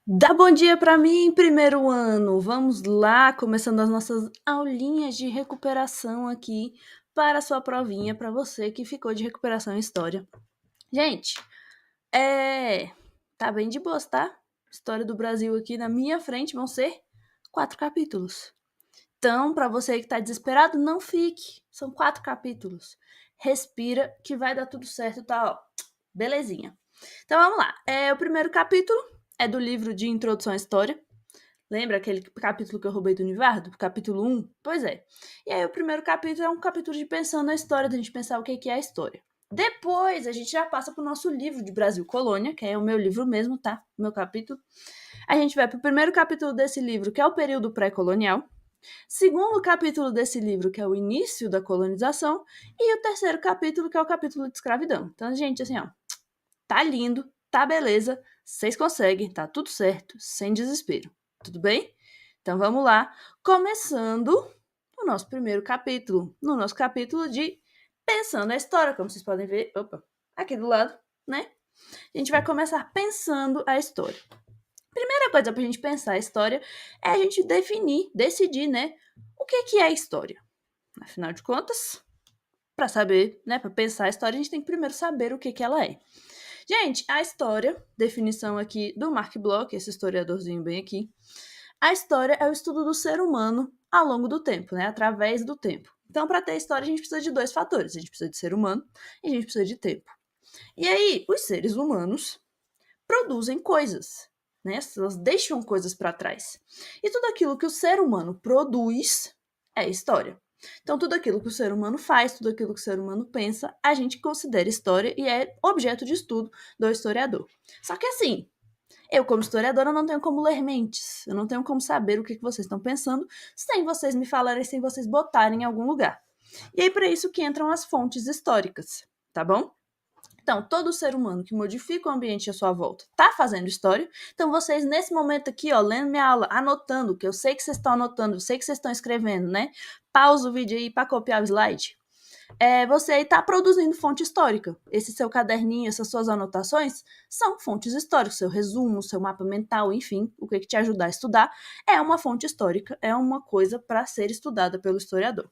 Dá bom dia para mim, primeiro ano. Vamos lá, começando as nossas aulinhas de recuperação aqui para a sua provinha, para você que ficou de recuperação em história. Gente, tá bem de boas, tá? História do Brasil aqui na minha frente vão ser 4 capítulos. Então, para você que tá desesperado, não fique. São 4 capítulos. Respira que vai dar tudo certo, tá? Ó, belezinha. Então vamos lá. O primeiro capítulo é do livro de Introdução à História. Lembra aquele capítulo que eu roubei do Nivardo? Capítulo 1? Pois é. E aí o primeiro capítulo é um capítulo de pensando na história, da gente pensar o que é a história. Depois a gente já passa pro nosso livro de Brasil Colônia, que é o meu livro mesmo, tá? O meu capítulo. A gente vai pro primeiro capítulo desse livro, que é o período pré-colonial. Segundo capítulo desse livro, que é o início da colonização. E o terceiro capítulo, que é o capítulo de escravidão. Então, gente, assim, ó, tá lindo, tá beleza, vocês conseguem, tá tudo certo, sem desespero. Tudo bem? Então vamos lá, começando o nosso primeiro capítulo, no nosso capítulo de Pensando a História, como vocês podem ver, opa, aqui do lado, né? A gente vai começar pensando a história. Primeira coisa pra gente pensar a história é a gente decidir, né, o que é a história. Afinal de contas, para saber, né, para pensar a história, a gente tem que primeiro saber o que ela é. Gente, a história, definição aqui do Mark Bloch, esse historiadorzinho bem aqui, a história é o estudo do ser humano ao longo do tempo, né? Através do tempo. Então, para ter história, a gente precisa de dois fatores. A gente precisa de ser humano e a gente precisa de tempo. E aí, os seres humanos produzem coisas, né? Elas deixam coisas para trás. E tudo aquilo que o ser humano produz é história. Então, tudo aquilo que o ser humano faz, tudo aquilo que o ser humano pensa, a gente considera história e é objeto de estudo do historiador. Só que assim, eu, como historiadora, não tenho como ler mentes. Eu não tenho como saber o que vocês estão pensando sem vocês me falarem, sem vocês botarem em algum lugar. E aí, para isso que entram as fontes históricas, tá bom? Então, todo ser humano que modifica o ambiente à sua volta está fazendo história. Então, vocês, nesse momento aqui, ó, lendo minha aula, anotando, que eu sei que vocês estão anotando, eu sei que vocês estão escrevendo, né? Pausa o vídeo aí para copiar o slide. Você está produzindo fonte histórica. Esse seu caderninho, essas suas anotações, são fontes históricas. Seu resumo, seu mapa mental, enfim, o que te ajudar a estudar, é uma fonte histórica, é uma coisa para ser estudada pelo historiador.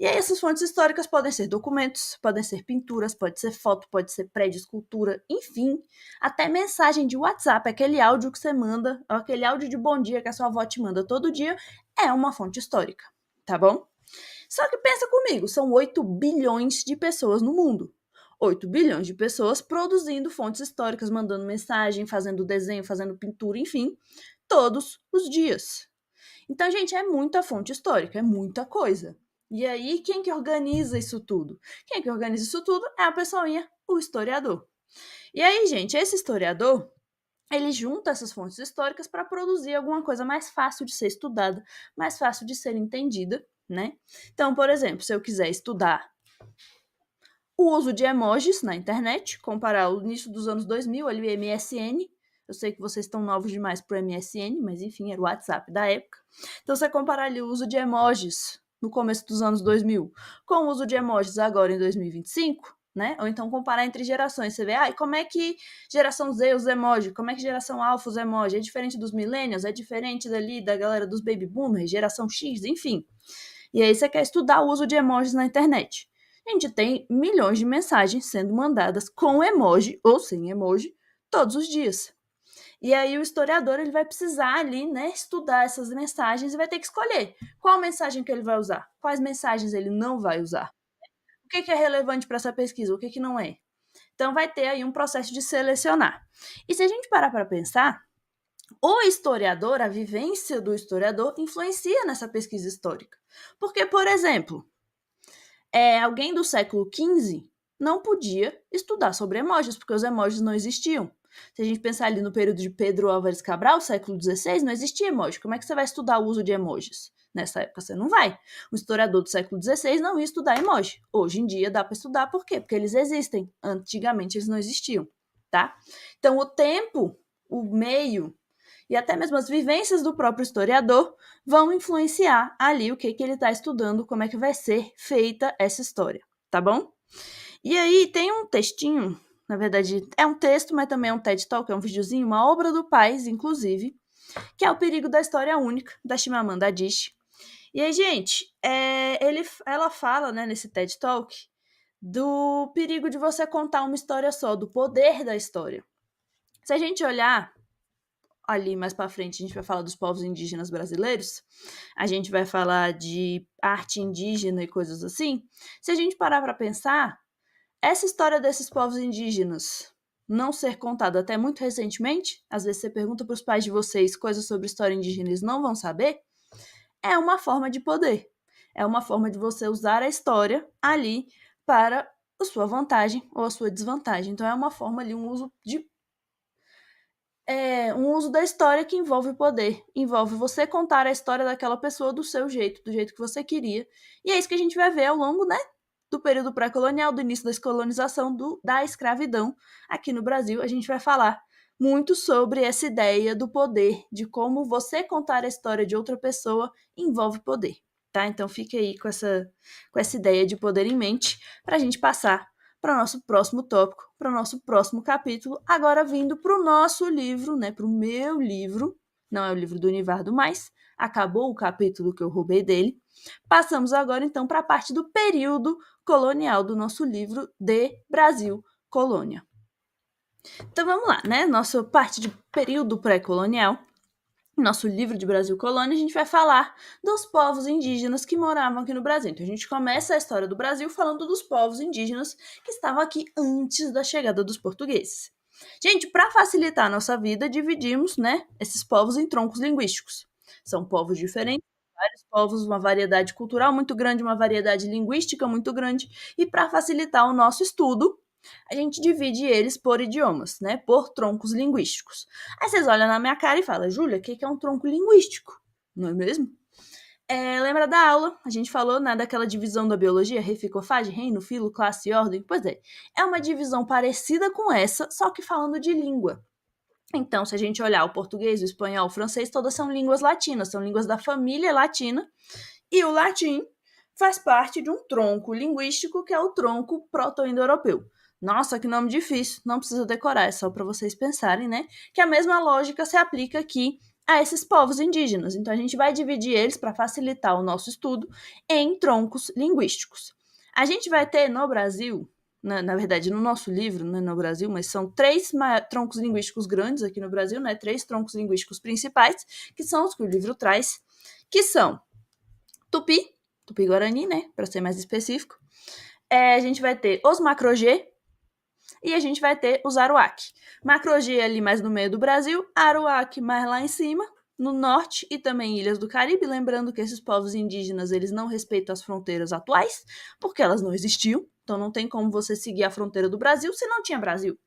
E aí essas fontes históricas podem ser documentos, podem ser pinturas, pode ser foto, pode ser prédio, escultura, enfim, até mensagem de WhatsApp, aquele áudio que você manda, aquele áudio de bom dia que a sua avó te manda todo dia, é uma fonte histórica, tá bom? Só que pensa comigo, são 8 bilhões de pessoas no mundo. 8 bilhões de pessoas produzindo fontes históricas, mandando mensagem, fazendo desenho, fazendo pintura, enfim, todos os dias. Então, gente, é muita fonte histórica, é muita coisa. E aí, quem que organiza isso tudo? Quem que organiza isso tudo é a pessoinha, o historiador. E aí, gente, esse historiador, ele junta essas fontes históricas para produzir alguma coisa mais fácil de ser estudada, mais fácil de ser entendida, né? Então, por exemplo, se eu quiser estudar o uso de emojis na internet, comparar o início dos anos 2000, ali o MSN, eu sei que vocês estão novos demais para o MSN, mas enfim, era o WhatsApp da época. Então, você comparar ali o uso de emojis no começo dos anos 2000 com o uso de emojis agora em 2025, né? Ou então comparar entre gerações, você vê, e como é que geração Z usa emoji, como é que geração Alpha usa emoji, é diferente dos millennials, é diferente dali da galera dos baby boomers, geração X, enfim. E aí você quer estudar o uso de emojis na internet. A gente tem milhões de mensagens sendo mandadas com emoji ou sem emoji todos os dias. E aí o historiador ele vai precisar ali, né, estudar essas mensagens e vai ter que escolher qual mensagem que ele vai usar, quais mensagens ele não vai usar. O que é relevante para essa pesquisa, o que não é. Então vai ter aí um processo de selecionar. E se a gente parar para pensar, o historiador, a vivência do historiador influencia nessa pesquisa histórica. Porque, por exemplo, alguém do século XV não podia estudar sobre emojis, porque os emojis não existiam. Se a gente pensar ali no período de Pedro Álvares Cabral, século XVI, não existia emoji. Como é que você vai estudar o uso de emojis? Nessa época você não vai. Um historiador do século XVI não ia estudar emoji. Hoje em dia dá para estudar, por quê? Porque eles existem. Antigamente eles não existiam, tá? Então o tempo, o meio e até mesmo as vivências do próprio historiador vão influenciar ali o que ele está estudando, como é que vai ser feita essa história, tá bom? E aí tem um textinho, na verdade é um texto, mas também é um TED Talk, é um videozinho, uma obra do Paz, inclusive, que é O Perigo da História Única, da Chimamanda Adichie. E aí, gente, ela fala, né, nesse TED Talk, do perigo de você contar uma história só, do poder da história. Se a gente olhar ali mais para frente, a gente vai falar dos povos indígenas brasileiros, a gente vai falar de arte indígena e coisas assim. Se a gente parar para pensar, essa história desses povos indígenas não ser contada até muito recentemente, às vezes você pergunta para os pais de vocês coisas sobre história indígena, eles não vão saber, é uma forma de poder. É uma forma de você usar a história ali para a sua vantagem ou a sua desvantagem. Então é uma forma ali, um uso da história que envolve poder. Envolve você contar a história daquela pessoa do seu jeito, do jeito que você queria. E é isso que a gente vai ver ao longo, né, do período pré-colonial, do início da descolonização, da escravidão aqui no Brasil. A gente vai falar muito sobre essa ideia do poder, de como você contar a história de outra pessoa envolve poder, tá? Então fique aí com essa ideia de poder em mente para a gente passar para o nosso próximo tópico, para o nosso próximo capítulo, agora vindo para o nosso livro, né, para o meu livro, não é o livro do Univardo mais, acabou o capítulo que eu roubei dele. Passamos agora então para a parte do período colonial do nosso livro de Brasil Colônia. Então vamos lá, né? Nossa parte de período pré-colonial, nosso livro de Brasil Colônia, a gente vai falar dos povos indígenas que moravam aqui no Brasil. Então a gente começa a história do Brasil falando dos povos indígenas que estavam aqui antes da chegada dos portugueses. Gente, para facilitar a nossa vida, dividimos, né, esses povos em troncos linguísticos. São povos diferentes, vários povos, uma variedade cultural muito grande, uma variedade linguística muito grande, e para facilitar o nosso estudo, a gente divide eles por idiomas, né? Por troncos linguísticos. Aí vocês olham na minha cara e falam, Júlia, o que é um tronco linguístico? Não é mesmo? Lembra da aula? A gente falou, né, daquela divisão da biologia, reficofage, reino, filo, classe e ordem? Pois é uma divisão parecida com essa, só que falando de língua. Então, se a gente olhar o português, o espanhol, o francês, todas são línguas latinas, são línguas da família latina, e o latim faz parte de um tronco linguístico que é o tronco proto-indo-europeu. Nossa, que nome difícil, não precisa decorar, é só para vocês pensarem, né? Que a mesma lógica se aplica aqui a esses povos indígenas. Então a gente vai dividir eles para facilitar o nosso estudo em troncos linguísticos. A gente vai ter no Brasil, na verdade no nosso livro, não é no Brasil, mas são 3 troncos linguísticos grandes aqui no Brasil, né? 3 troncos linguísticos principais, que são os que o livro traz, que são Tupi-Guarani, né, para ser mais específico. A gente vai ter os Macro-G e a gente vai ter os Aruac. Macro-G ali mais no meio do Brasil, Aruac mais lá em cima, no norte e também ilhas do Caribe, lembrando que esses povos indígenas, eles não respeitam as fronteiras atuais, porque elas não existiam, então não tem como você seguir a fronteira do Brasil se não tinha Brasil.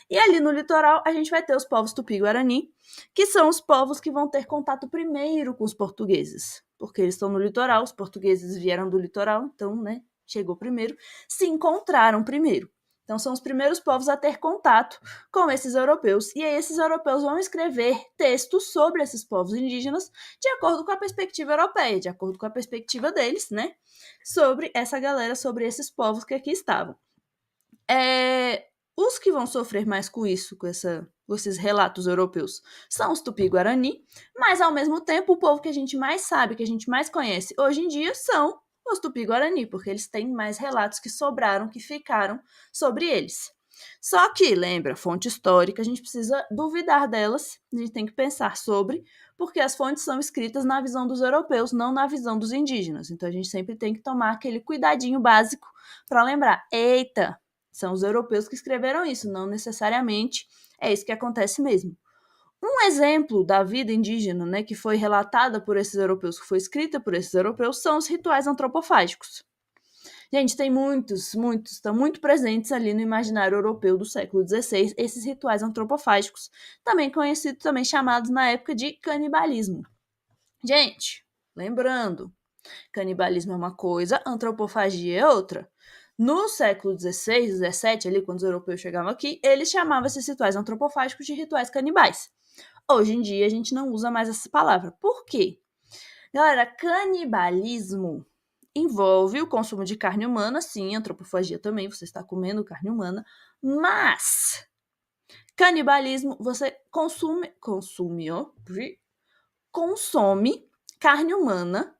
E ali no litoral, a gente vai ter os povos Tupi-Guarani, que são os povos que vão ter contato primeiro com os portugueses, porque eles estão no litoral, os portugueses vieram do litoral, então, né, chegou primeiro, se encontraram primeiro. Então, são os primeiros povos a ter contato com esses europeus. E aí, esses europeus vão escrever textos sobre esses povos indígenas de acordo com a perspectiva europeia, de acordo com a perspectiva deles, né? Sobre essa galera, sobre esses povos que aqui estavam. Os que vão sofrer mais com isso, com esses relatos europeus, são os Tupi-Guarani, mas, ao mesmo tempo, o povo que a gente mais sabe, que a gente mais conhece hoje em dia, são os Tupi-Guarani, porque eles têm mais relatos que sobraram, que ficaram sobre eles. Só que, lembra, fonte histórica, a gente precisa duvidar delas, a gente tem que pensar sobre, porque as fontes são escritas na visão dos europeus, não na visão dos indígenas. Então a gente sempre tem que tomar aquele cuidadinho básico para lembrar, eita, são os europeus que escreveram isso, não necessariamente é isso que acontece mesmo. Um exemplo da vida indígena, né, que foi relatada por esses europeus, que foi escrita por esses europeus, são os rituais antropofágicos. Gente, tem muitos, estão muito presentes ali no imaginário europeu do século XVI, esses rituais antropofágicos, também conhecidos, também chamados na época de canibalismo. Gente, lembrando, canibalismo é uma coisa, antropofagia é outra. No século XVI, XVII, ali, quando os europeus chegavam aqui, eles chamavam esses rituais antropofágicos de rituais canibais. Hoje em dia, a gente não usa mais essa palavra. Por quê? Galera, canibalismo, envolve o consumo de carne humana, sim, antropofagia também, você está comendo carne humana, mas canibalismo, você consome carne humana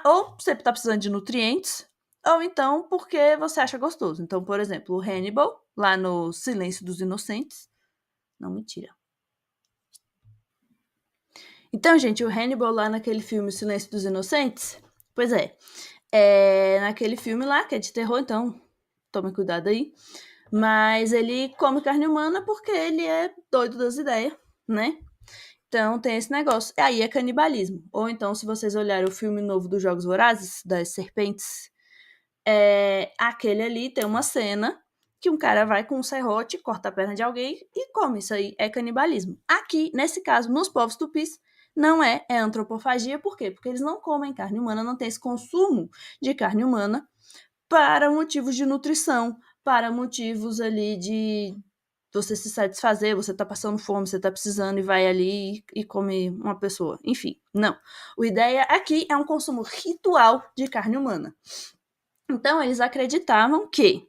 ou você está precisando de nutrientes, ou então porque você acha gostoso. Então, por exemplo, o Hannibal, lá no Silêncio dos Inocentes. Não, mentira. Então, gente, o Hannibal lá naquele filme Silêncio dos Inocentes, pois naquele filme lá, que é de terror, então tome cuidado aí. Mas ele come carne humana porque ele é doido das ideias, né? Então tem esse negócio. Aí é canibalismo. Ou então, se vocês olharem o filme novo dos Jogos Vorazes, das serpentes, aquele ali tem uma cena que um cara vai com um serrote, corta a perna de alguém e come. Isso aí é canibalismo. Aqui, nesse caso, nos povos tupis, não é antropofagia. Por quê? Porque eles não comem carne humana, não tem esse consumo de carne humana para motivos de nutrição, para motivos ali de você se satisfazer, você tá passando fome, você tá precisando e vai ali e come uma pessoa. Enfim, não. A ideia aqui é um consumo ritual de carne humana. Então, eles acreditavam que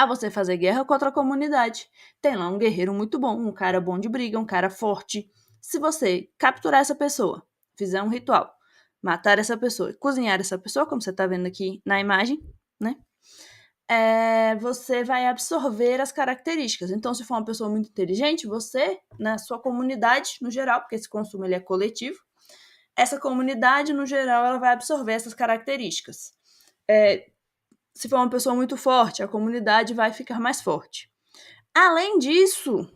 você fazer guerra contra a comunidade. Tem lá um guerreiro muito bom, um cara bom de briga, um cara forte. Se você capturar essa pessoa, fizer um ritual, matar essa pessoa, cozinhar essa pessoa, como você tá vendo aqui na imagem, né? Você vai absorver as características. Então, se for uma pessoa muito inteligente, você, na sua comunidade, no geral, porque esse consumo ele é coletivo, essa comunidade, no geral, ela vai absorver essas características. Se for uma pessoa muito forte, a comunidade vai ficar mais forte. Além disso,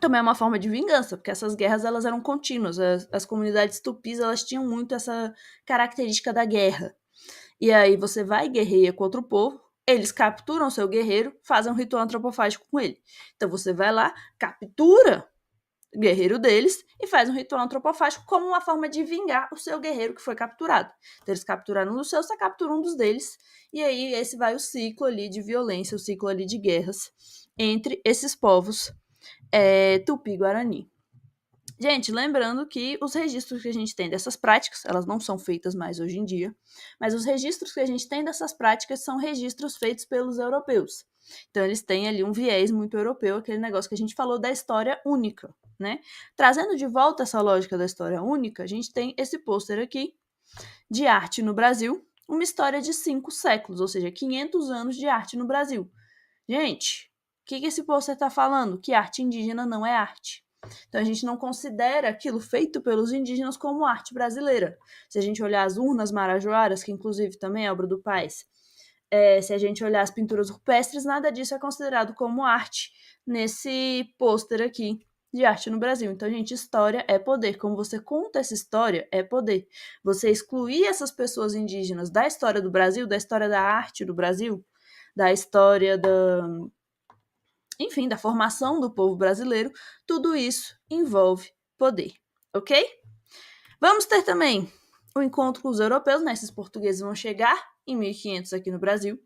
também é uma forma de vingança, porque essas guerras elas eram contínuas. As comunidades tupis elas tinham muito essa característica da guerra. E aí você vai e guerreia contra o povo, eles capturam seu guerreiro, fazem um ritual antropofágico com ele. Então você vai lá, captura o guerreiro deles e faz um ritual antropofágico como uma forma de vingar o seu guerreiro que foi capturado. Então eles capturaram um dos seus, você captura um dos deles, e aí esse vai o ciclo ali de violência, o ciclo ali de guerras entre esses povos Tupi-Guarani. Gente, lembrando que os registros que a gente tem dessas práticas, elas não são feitas mais hoje em dia, mas os registros que a gente tem dessas práticas são registros feitos pelos europeus. Então, eles têm ali um viés muito europeu, aquele negócio que a gente falou da história única, né? Trazendo de volta essa lógica da história única, a gente tem esse pôster aqui de arte no Brasil, uma história de 5 séculos, ou seja, 500 anos de arte no Brasil. Gente, o que esse pôster está falando? Que arte indígena não é arte. Então a gente não considera aquilo feito pelos indígenas como arte brasileira. Se a gente olhar as urnas marajoaras, que inclusive também é obra do Paes, se a gente olhar as pinturas rupestres, nada disso é considerado como arte nesse pôster aqui de arte no Brasil. Então, gente, história é poder. Como você conta essa história, é poder. Você excluir essas pessoas indígenas da história do Brasil, da história da arte do Brasil, da história enfim, da formação do povo brasileiro, tudo isso envolve poder, ok? Vamos ter também o encontro com os europeus, né? Esses portugueses vão chegar em 1500 aqui no Brasil,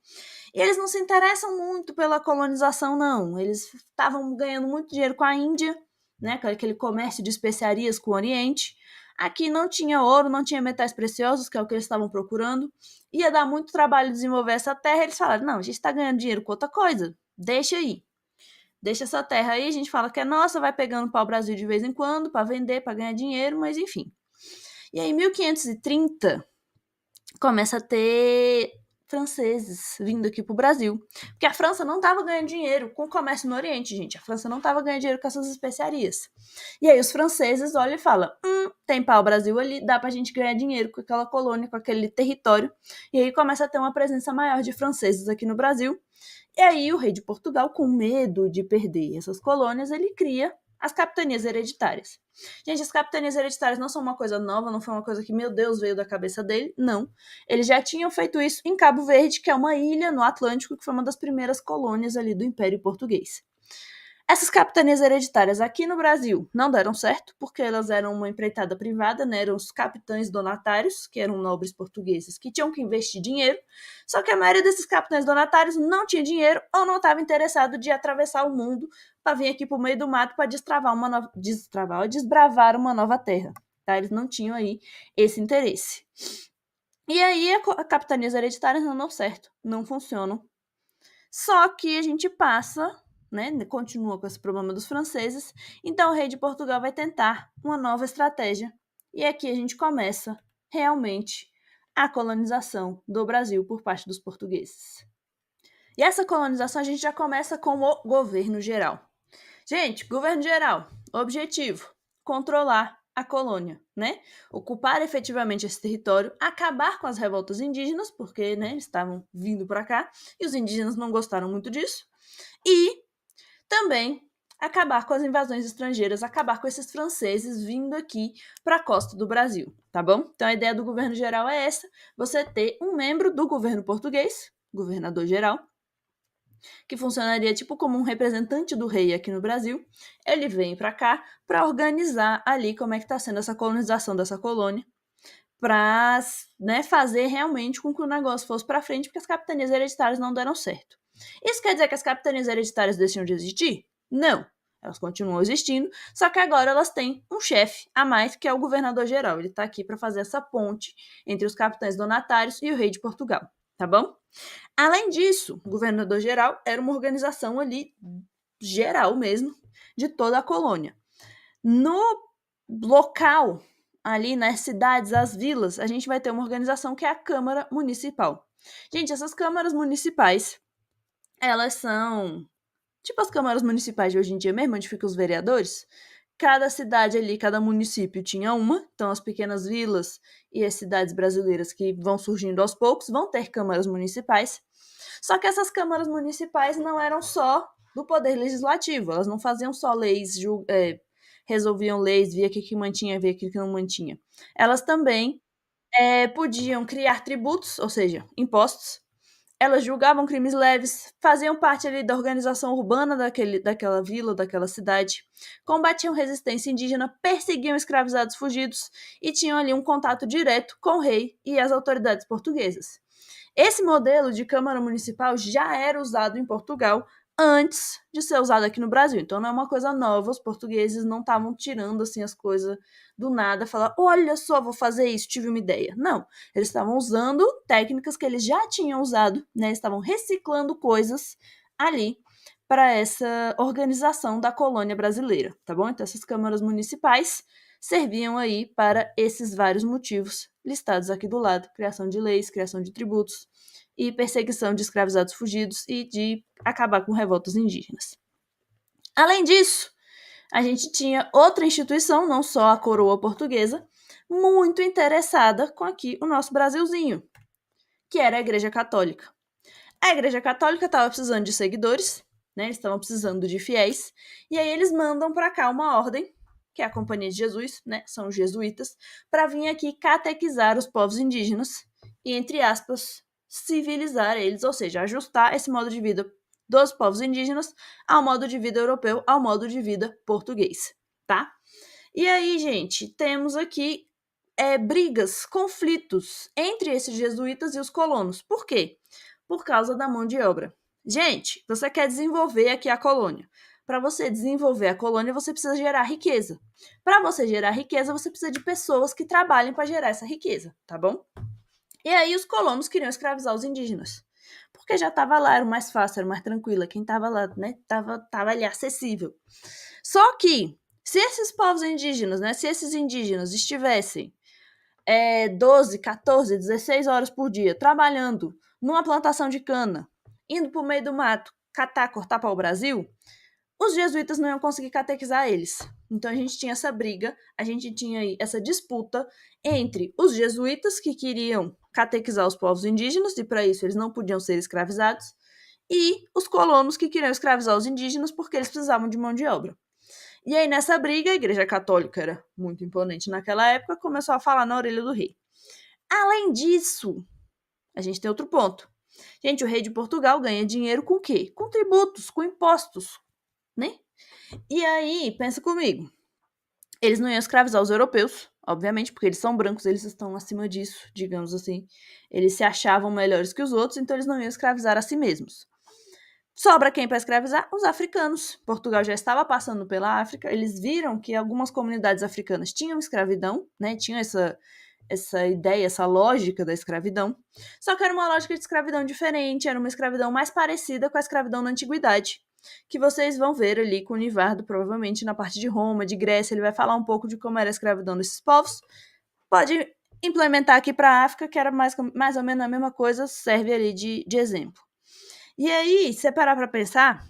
e eles não se interessam muito pela colonização, não. Eles estavam ganhando muito dinheiro com a Índia, né? Aquele comércio de especiarias com o Oriente. Aqui não tinha ouro, não tinha metais preciosos, que é o que eles estavam procurando. Ia dar muito trabalho desenvolver essa terra. Eles falaram, não, a gente está ganhando dinheiro com outra coisa, deixa aí. Deixa essa terra aí, a gente fala que é nossa, vai pegando para o Brasil de vez em quando, para vender, para ganhar dinheiro, mas enfim. E aí, em 1530, começa a ter franceses vindo aqui pro Brasil. Porque a França não estava ganhando dinheiro com o comércio no Oriente, gente. A França não estava ganhando dinheiro com essas especiarias. E aí os franceses olham e falam, tem pau-brasil ali, dá pra gente ganhar dinheiro com aquela colônia, com aquele território. E aí começa a ter uma presença maior de franceses aqui no Brasil. E aí o rei de Portugal, com medo de perder essas colônias, ele cria as capitanias hereditárias. Gente, as capitanias hereditárias não são uma coisa nova, não foi uma coisa que, meu Deus, veio da cabeça dele, não. Eles já tinham feito isso em Cabo Verde, que é uma ilha no Atlântico, que foi uma das primeiras colônias ali do Império Português. Essas capitanias hereditárias aqui no Brasil não deram certo, porque elas eram uma empreitada privada, né? Eram os capitães donatários, que eram nobres portugueses, que tinham que investir dinheiro, só que a maioria desses capitães donatários não tinha dinheiro ou não estava interessado de atravessar o mundo para vir aqui para o meio do mato para desbravar uma nova terra. Tá? Eles não tinham aí esse interesse. E aí a capitanias hereditárias não dão certo, não funcionam. Só que a gente passa, né, continua com esse problema dos franceses, então o rei de Portugal vai tentar uma nova estratégia. E aqui a gente começa realmente a colonização do Brasil por parte dos portugueses. E essa colonização a gente já começa com o governo geral. Gente, governo geral, objetivo: controlar a colônia, né? Ocupar efetivamente esse território, acabar com as revoltas indígenas, porque, né, eles estavam vindo para cá e os indígenas não gostaram muito disso. E também acabar com as invasões estrangeiras, acabar com esses franceses vindo aqui para a costa do Brasil, tá bom? Então a ideia do governo geral é essa: você ter um membro do governo português, governador geral, que funcionaria tipo como um representante do rei aqui no Brasil. Ele vem para cá para organizar ali como é que está sendo essa colonização dessa colônia, para, né, fazer realmente com que o negócio fosse para frente, porque as capitanias hereditárias não deram certo. Isso quer dizer que as capitanias hereditárias deixam de existir? Não. Elas continuam existindo, só que agora elas têm um chefe a mais, que é o governador geral. Ele está aqui para fazer essa ponte entre os capitães donatários e o rei de Portugal, tá bom? Além disso, o governador-geral era uma organização ali geral mesmo de toda a colônia. No local, ali nas cidades, as vilas, a gente vai ter uma organização que é a Câmara Municipal. Gente, essas câmaras municipais, elas são tipo as câmaras municipais de hoje em dia mesmo, onde ficam os vereadores. Cada cidade ali, cada município tinha uma, então as pequenas vilas e as cidades brasileiras que vão surgindo aos poucos vão ter câmaras municipais. Só que essas câmaras municipais não eram só do poder legislativo, elas não faziam só leis, resolviam leis, via o que mantinha, via o que não mantinha. Elas também podiam criar tributos, ou seja, impostos. Elas julgavam crimes leves, faziam parte ali da organização urbana daquela vila, daquela cidade, combatiam resistência indígena, perseguiam escravizados fugidos e tinham ali um contato direto com o rei e as autoridades portuguesas. Esse modelo de Câmara Municipal já era usado em Portugal antes de ser usado aqui no Brasil. Então não é uma coisa nova, os portugueses não estavam tirando assim as coisas do nada, falar, olha só, vou fazer isso, tive uma ideia. Não, eles estavam usando técnicas que eles já tinham usado, né? Eles estavam reciclando coisas ali para essa organização da colônia brasileira, tá bom? Então essas câmaras municipais serviam aí para esses vários motivos listados aqui do lado: criação de leis, criação de tributos e perseguição de escravizados fugidos e de acabar com revoltas indígenas. Além disso, a gente tinha outra instituição, não só a coroa portuguesa, muito interessada com aqui o nosso Brasilzinho, que era a Igreja Católica. A Igreja Católica estava precisando de seguidores, né? Eles estavam precisando de fiéis, e aí eles mandam para cá uma ordem, que é a Companhia de Jesus, né? São os jesuítas, para vir aqui catequizar os povos indígenas e, entre aspas, civilizar eles, ou seja, ajustar esse modo de vida dos povos indígenas ao modo de vida europeu, ao modo de vida português, tá? E aí, gente, temos aqui brigas, conflitos entre esses jesuítas e os colonos. Por quê? Por causa da mão de obra. Gente, você quer desenvolver aqui a colônia. Para você desenvolver a colônia, você precisa gerar riqueza. Para você gerar riqueza, você precisa de pessoas que trabalhem para gerar essa riqueza, tá bom? E aí os colonos queriam escravizar os indígenas. Porque já estava lá, era mais fácil, era mais tranquila. Quem estava lá, né, tava ali acessível. Só que, se esses povos indígenas, né, se esses indígenas estivessem 12, 14, 16 horas por dia trabalhando numa plantação de cana, indo para o meio do mato, catar, cortar para o Brasil, os jesuítas não iam conseguir catequizar eles. Então a gente tinha essa briga, a gente tinha aí essa disputa entre os jesuítas, que queriam catequizar os povos indígenas, e para isso eles não podiam ser escravizados, e os colonos, que queriam escravizar os indígenas porque eles precisavam de mão de obra. E aí, nessa briga, a Igreja Católica era muito imponente naquela época, começou a falar na orelha do rei. Além disso, a gente tem outro ponto. Gente, o rei de Portugal ganha dinheiro com o quê? Com tributos, com impostos, né? E aí, pensa comigo. Eles não iam escravizar os europeus, obviamente, porque eles são brancos, eles estão acima disso, digamos assim. Eles se achavam melhores que os outros, então eles não iam escravizar a si mesmos. Sobra quem para escravizar? Os africanos. Portugal já estava passando pela África, eles viram que algumas comunidades africanas tinham escravidão, né? Tinham essa ideia, essa lógica da escravidão, só que era uma lógica de escravidão diferente, era uma escravidão mais parecida com a escravidão na antiguidade, que vocês vão ver ali com o Nivardo, provavelmente na parte de Roma, de Grécia, ele vai falar um pouco de como era a escravidão desses povos. Pode implementar aqui para a África, que era mais ou menos a mesma coisa, serve ali de exemplo. E aí, se parar para pensar,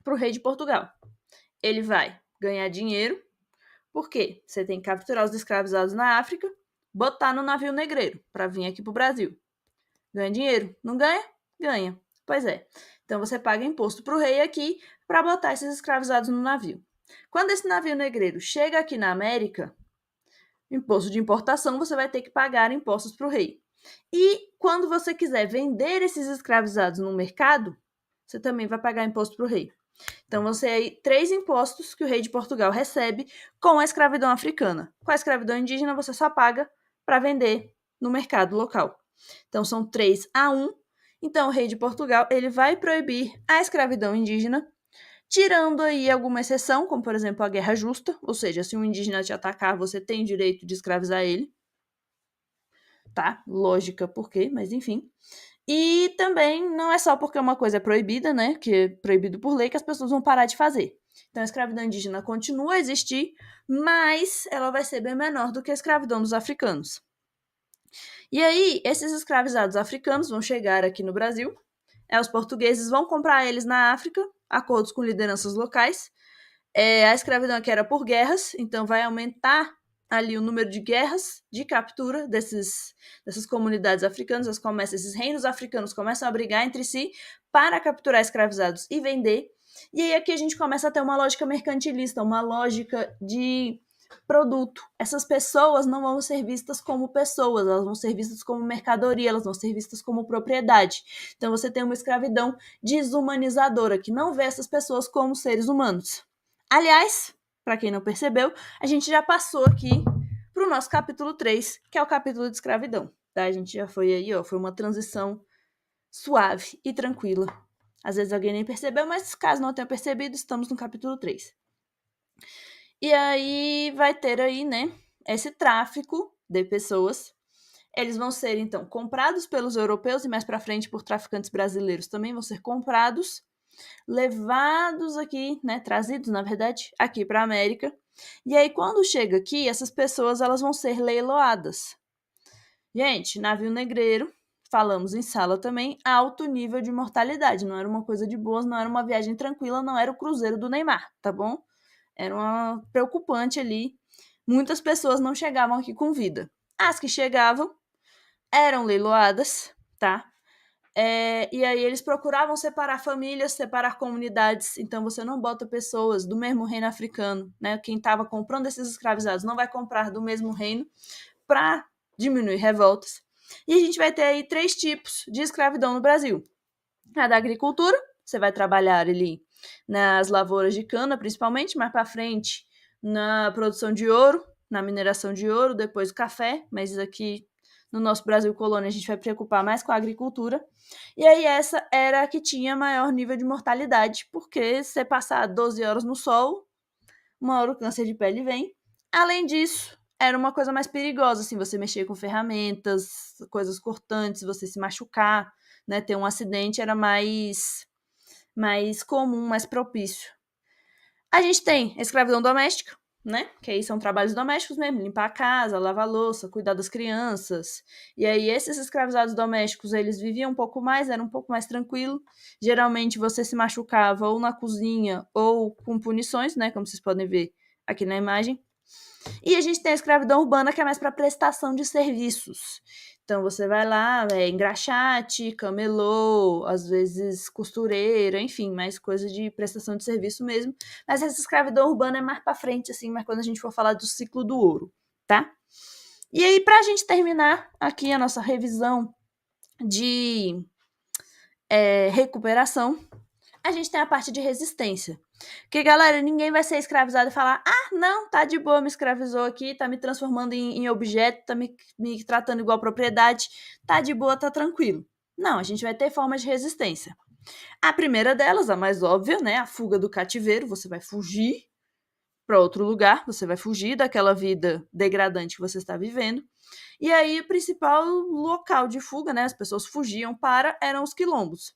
para o rei de Portugal, ele vai ganhar dinheiro, porque você tem que capturar os escravizados na África, botar no navio negreiro para vir aqui para o Brasil. Ganha dinheiro? Não ganha? Ganha. Pois é. Então você paga imposto para o rei aqui para botar esses escravizados no navio. Quando esse navio negreiro chega aqui na América, imposto de importação, você vai ter que pagar impostos para o rei. E quando você quiser vender esses escravizados no mercado, você também vai pagar imposto para o rei. Então, você aí 3 impostos que o rei de Portugal recebe com a escravidão africana. Com a escravidão indígena, você só paga para vender no mercado local. Então, são 3-1. Então, o rei de Portugal ele vai proibir a escravidão indígena, tirando aí alguma exceção, como, por exemplo, a guerra justa, ou seja, se um indígena te atacar, você tem direito de escravizar ele. Tá? Lógica por quê, mas enfim. E também não é só porque uma coisa é proibida, né, que é proibido por lei, que as pessoas vão parar de fazer. Então a escravidão indígena continua a existir, mas ela vai ser bem menor do que a escravidão dos africanos. E aí, esses escravizados africanos vão chegar aqui no Brasil, os portugueses vão comprar eles na África, acordos com lideranças locais. A escravidão aqui era por guerras, então vai aumentar ali o número de guerras de captura dessas comunidades africanas, esses reinos africanos começam a brigar entre si para capturar escravizados e vender. E aí aqui a gente começa a ter uma lógica mercantilista, uma lógica de produto. Essas pessoas não vão ser vistas como pessoas, elas vão ser vistas como mercadoria, elas vão ser vistas como propriedade. Então você tem uma escravidão desumanizadora, que não vê essas pessoas como seres humanos. Aliás, para quem não percebeu, a gente já passou aqui para o nosso capítulo 3, que é o capítulo de escravidão. Tá? A gente já foi aí, ó, foi uma transição suave e tranquila. Às vezes alguém nem percebeu, mas caso não tenha percebido, estamos no capítulo 3. E aí vai ter aí, né, esse tráfico de pessoas. Eles vão ser, então, comprados pelos europeus e mais para frente por traficantes brasileiros também vão ser comprados, levados aqui, né, trazidos, na verdade, aqui para a América. E aí, quando chega aqui, essas pessoas elas vão ser leiloadas. Gente, navio negreiro, falamos em sala também, alto nível de mortalidade. Não era uma coisa de boas, não era uma viagem tranquila, não era o cruzeiro do Neymar, tá bom? Era uma preocupante ali. Muitas pessoas não chegavam aqui com vida. As que chegavam eram leiloadas, tá? E aí eles procuravam separar famílias, separar comunidades. Então você não bota pessoas do mesmo reino africano, né? Quem estava comprando esses escravizados não vai comprar do mesmo reino para diminuir revoltas. E a gente vai ter aí 3 tipos de escravidão no Brasil. A da agricultura, você vai trabalhar ali nas lavouras de cana, principalmente, mais para frente na produção de ouro, na mineração de ouro, depois o café, mas aqui no nosso Brasil colônia a gente vai preocupar mais com a agricultura. E aí essa era a que tinha maior nível de mortalidade, porque se você passar 12 horas no sol, uma hora o câncer de pele vem. Além disso, era uma coisa mais perigosa, assim, você mexer com ferramentas, coisas cortantes, você se machucar, né, ter um acidente era mais comum, mais propício. A gente tem a escravidão doméstica, né? Que aí são trabalhos domésticos mesmo, limpar a casa, lavar a louça, cuidar das crianças. E aí esses escravizados domésticos, eles viviam um pouco mais, era um pouco mais tranquilo. Geralmente você se machucava ou na cozinha ou com punições, né? Como vocês podem ver aqui na imagem. E a gente tem a escravidão urbana, que é mais para prestação de serviços. Então você vai lá, engraxate, camelô, às vezes costureira, enfim, mais coisa de prestação de serviço mesmo. Mas essa escravidão urbana é mais para frente, assim, mas quando a gente for falar do ciclo do ouro, tá? E aí, para a gente terminar aqui a nossa revisão de recuperação, a gente tem a parte de resistência. Porque, galera, ninguém vai ser escravizado e falar: ah, não, tá de boa, me escravizou aqui, tá me transformando em objeto, tá me tratando igual propriedade, tá de boa, tá tranquilo. Não, a gente vai ter formas de resistência. A primeira delas, a mais óbvia, né, a fuga do cativeiro, você vai fugir para outro lugar, você vai fugir daquela vida degradante que você está vivendo. E aí, o principal local de fuga, né, as pessoas fugiam para, eram os quilombos.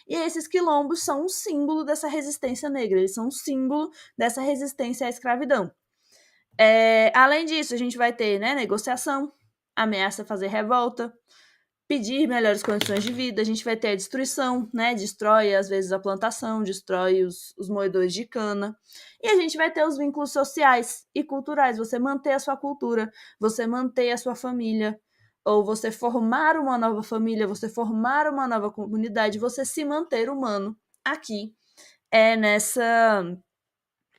E esses quilombos são um símbolo dessa resistência negra, eles são um símbolo dessa resistência à escravidão. Além disso, a gente vai ter, né, negociação, ameaça fazer revolta, pedir melhores condições de vida, a gente vai ter a destruição, né, destrói às vezes a plantação, destrói os moedores de cana, e a gente vai ter os vínculos sociais e culturais, você manter a sua cultura, você manter a sua família, ou você formar uma nova família, você formar uma nova comunidade, você se manter humano aqui,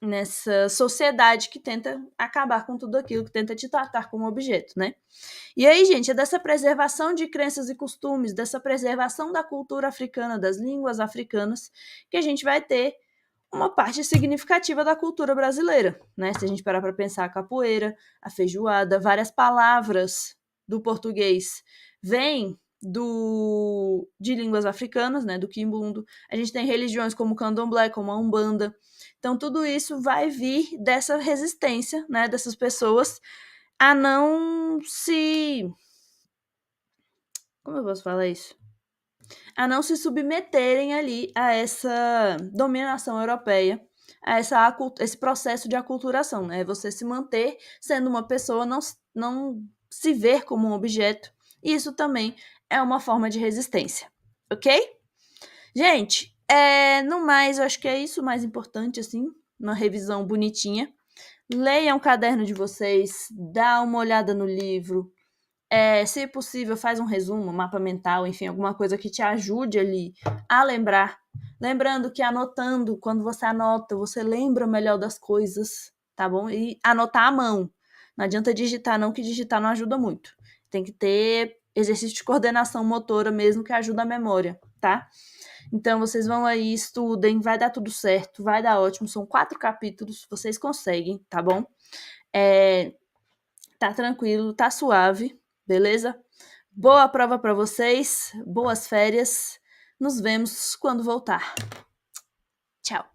nessa sociedade que tenta acabar com tudo aquilo, que tenta te tratar como objeto, né? E aí, gente, é dessa preservação de crenças e costumes, dessa preservação da cultura africana, das línguas africanas, que a gente vai ter uma parte significativa da cultura brasileira, né? Se a gente parar para pensar, a capoeira, a feijoada, várias palavras do português vêm de línguas africanas, né, do quimbundo. A gente tem religiões como o candomblé, como a umbanda. Então, tudo isso vai vir dessa resistência, né, dessas pessoas a não se... Como eu posso falar isso? A não se submeterem ali a essa dominação europeia, a esse processo de aculturação, né? Você se manter sendo uma pessoa, não se ver como um objeto. E isso também é uma forma de resistência, ok? Gente, no mais, eu acho que é isso o mais importante, assim, uma revisão bonitinha. Leiam o caderno de vocês, dá uma olhada no livro, se possível, faz um resumo, um mapa mental, enfim, alguma coisa que te ajude ali a lembrar. Lembrando que anotando, quando você anota, você lembra melhor das coisas, tá bom? E anotar à mão. Não adianta digitar, não, que digitar não ajuda muito. Tem que ter exercício de coordenação motora mesmo, que ajuda a memória, tá? Então, vocês vão aí, estudem, vai dar tudo certo, vai dar ótimo. São 4 capítulos, vocês conseguem, tá bom? Tá tranquilo, tá suave, beleza? Boa prova para vocês, boas férias. Nos vemos quando voltar. Tchau.